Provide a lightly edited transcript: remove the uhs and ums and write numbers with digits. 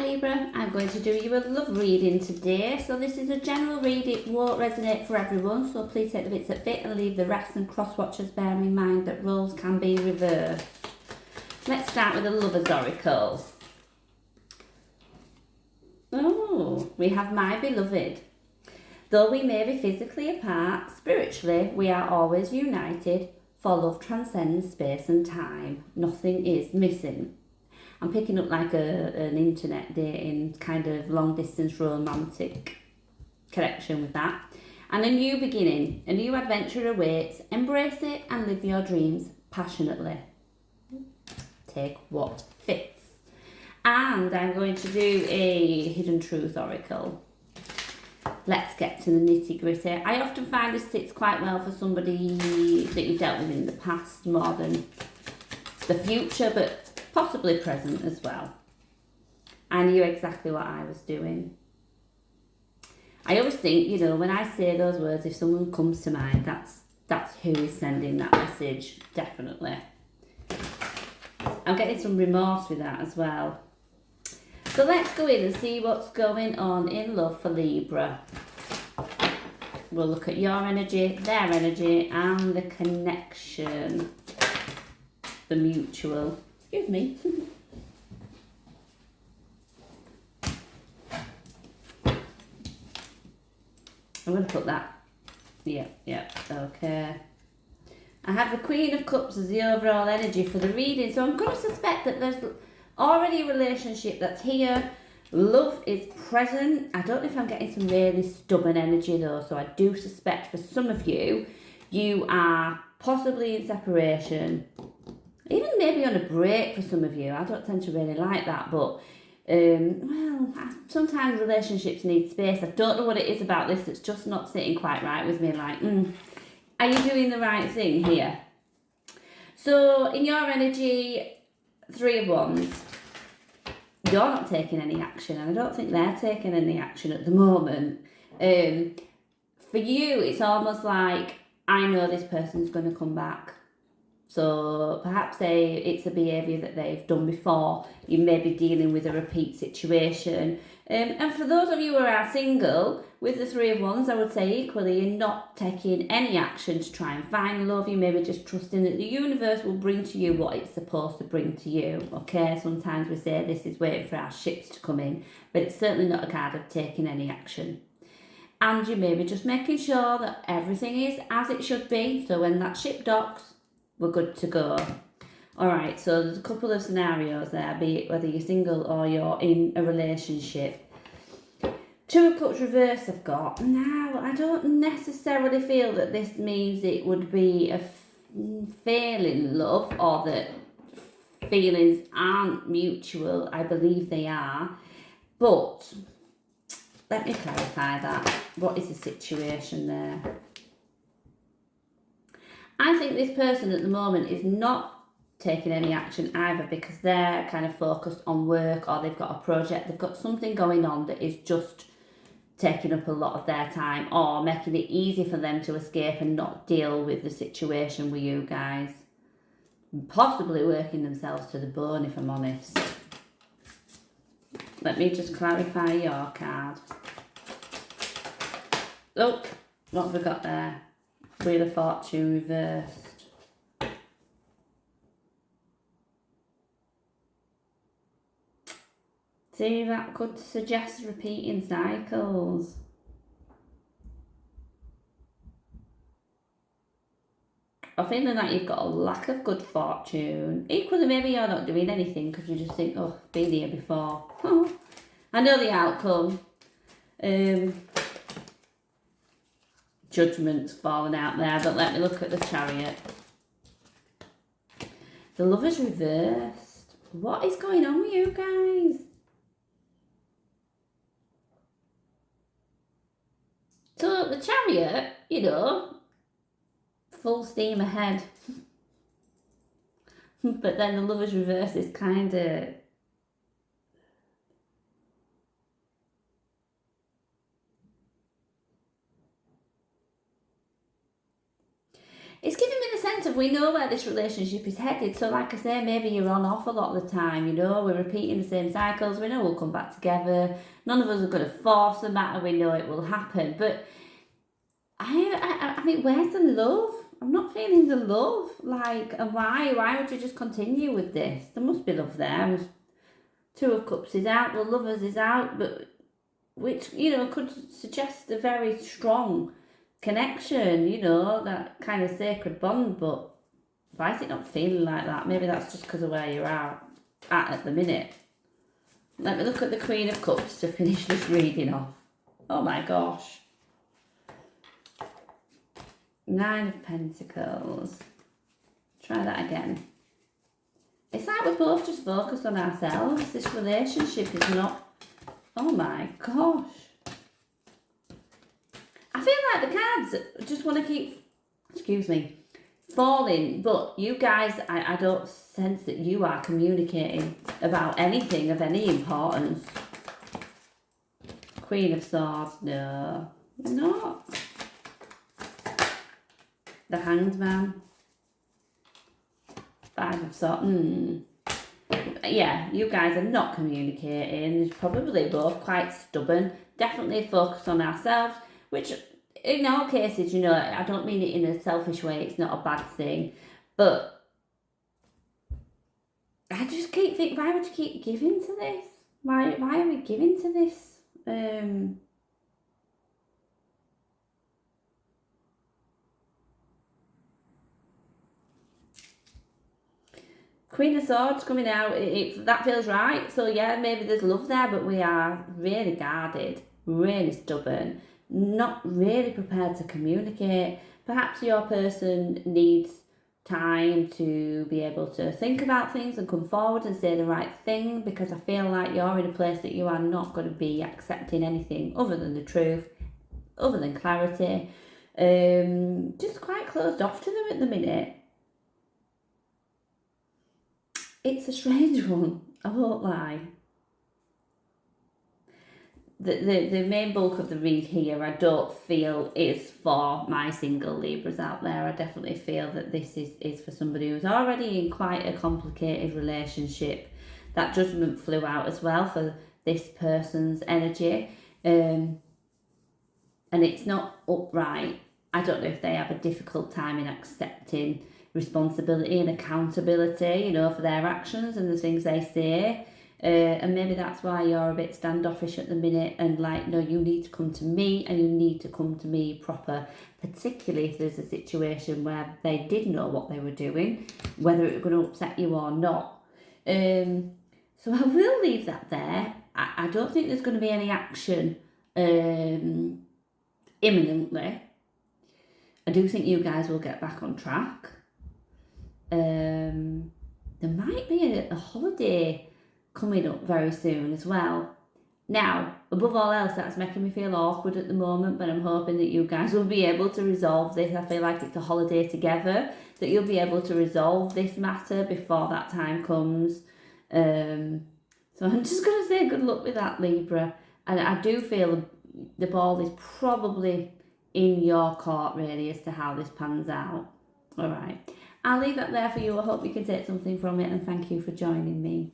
Libra, I'm going to do you a love reading today. So this is a general read, it won't resonate for everyone, so please take the bits that fit and leave the rest, and cross watchers bearing in mind that roles can be reversed. Let's start with the Lover's Oracle. Oh, we have my beloved. Though we may be physically apart, spiritually we are always united, for love transcends space and time. Nothing is missing. I'm picking up like an internet dating kind of long distance romantic connection with that. And a new beginning, a new adventure awaits. Embrace it and live your dreams passionately. Take what fits. And I'm going to do a Hidden Truth Oracle. Let's get to the nitty gritty. I often find this sits quite well for somebody that you've dealt with in the past more than the future, but possibly present as well. I knew exactly what I was doing. I always think, you know, when I say those words, if someone comes to mind, that's who is sending that message, definitely. I'm getting some remorse with that as well. So let's go in and see what's going on in love for Libra. We'll look at your energy, their energy, and the connection, the mutual. Excuse me. I'm going to put that. Yeah, okay. I have the Queen of Cups as the overall energy for the reading, so I'm going to suspect that there's already a relationship that's here. Love is present. I don't know if I'm getting some really stubborn energy though, so I do suspect for some of you, you are possibly in separation. Even maybe on a break for some of you. I don't tend to really like that, but sometimes relationships need space. I don't know what it is about this that's just not sitting quite right with me. Like, are you doing the right thing here? So in your energy, Three of Wands, you're not taking any action, and I don't think they're taking any action at the moment. For you, it's almost like, I know this person's going to come back. So perhaps it's a behaviour that they've done before. You may be dealing with a repeat situation. And for those of you who are single, with the Three of Wands, I would say equally, you're not taking any action to try and find love. You may be just trusting that the universe will bring to you what it's supposed to bring to you. Okay, sometimes we say this is waiting for our ships to come in, but it's certainly not a card of taking any action. And you may be just making sure that everything is as it should be. So when that ship docks, we're good to go. Alright, so there's a couple of scenarios there, be it whether you're single or you're in a relationship. Two of Cups reverse I've got. Now, I don't necessarily feel that this means it would be a failing love, or that feelings aren't mutual. I believe they are. But let me clarify that. What is the situation there? I think this person at the moment is not taking any action either, because they're kind of focused on work, or they've got a project, they've got something going on that is just taking up a lot of their time, or making it easy for them to escape and not deal with the situation with you guys. Possibly working themselves to the bone, if I'm honest. Let me just clarify your card. Oh, what have we got there? Wheel of Fortune reversed. See, that could suggest repeating cycles. I'm feeling like you've got a lack of good fortune. Equally, maybe you're not doing anything because you just think, oh, I've been here before. Oh, I know the outcome. Judgment's fallen out there, but let me look at the Chariot. The Lover's reversed. What is going on with you guys? So the Chariot, you know, full steam ahead. But then the Lover's reverse is kind of... It's giving me the sense of we know where this relationship is headed. So like I say, maybe you're on off a lot of the time, you know, we're repeating the same cycles. We know we'll come back together. None of us are going to force the matter. We know it will happen. But I mean, where's the love? I'm not feeling the love. Like, and why? Why would you just continue with this? There must be love there. Two of Cups is out, the Lovers is out, but which, you know, could suggest a very strong connection, you know, that kind of sacred bond, but why is it not feeling like that? Maybe that's just because of where you're at the minute. Let me look at the Queen of Cups to finish this reading off. Oh my gosh. Nine of Pentacles. Try that again. It's like we're both just focused on ourselves. This relationship is not... Oh my gosh. I feel like the cards just want to keep, excuse me, falling. But you guys, I don't sense that you are communicating about anything of any importance. Queen of Swords, no, you're not. The Hanged Man. Five of Swords, yeah, you guys are not communicating. You're probably both quite stubborn. Definitely focus on ourselves, which in all cases, you know, I don't mean it in a selfish way. It's not a bad thing. But I just keep thinking, why would you keep giving to this? Why are we giving to this? Queen of Swords coming out, that feels right. So yeah, maybe there's love there, but we are really guarded, really stubborn, not really prepared to communicate. Perhaps your person needs time to be able to think about things and come forward and say the right thing, because I feel like you're in a place that you are not going to be accepting anything other than the truth, other than clarity. Just quite closed off to them at the minute. It's a strange one, I won't lie. The main bulk of the read here, I don't feel is for my single Libras out there. I definitely feel that this is for somebody who's already in quite a complicated relationship. That Judgment flew out as well for this person's energy. And it's not upright. I don't know if they have a difficult time in accepting responsibility and accountability, you know, for their actions and the things they say. And maybe that's why you're a bit standoffish at the minute and like, no, you need to come to me and you need to come to me proper, particularly if there's a situation where they did know what they were doing, whether it was going to upset you or not. So I will leave that there. I don't think there's going to be any action imminently. I do think you guys will get back on track. There might be a holiday coming up very soon as well. Now, above all else, that's making me feel awkward at the moment, but I'm hoping that you guys will be able to resolve this. I feel like it's a holiday together, that you'll be able to resolve this matter before that time comes. So I'm just going to say good luck with that, Libra. And I do feel the ball is probably in your court, really, as to how this pans out. All right. I'll leave that there for you. I hope you can take something from it, and thank you for joining me.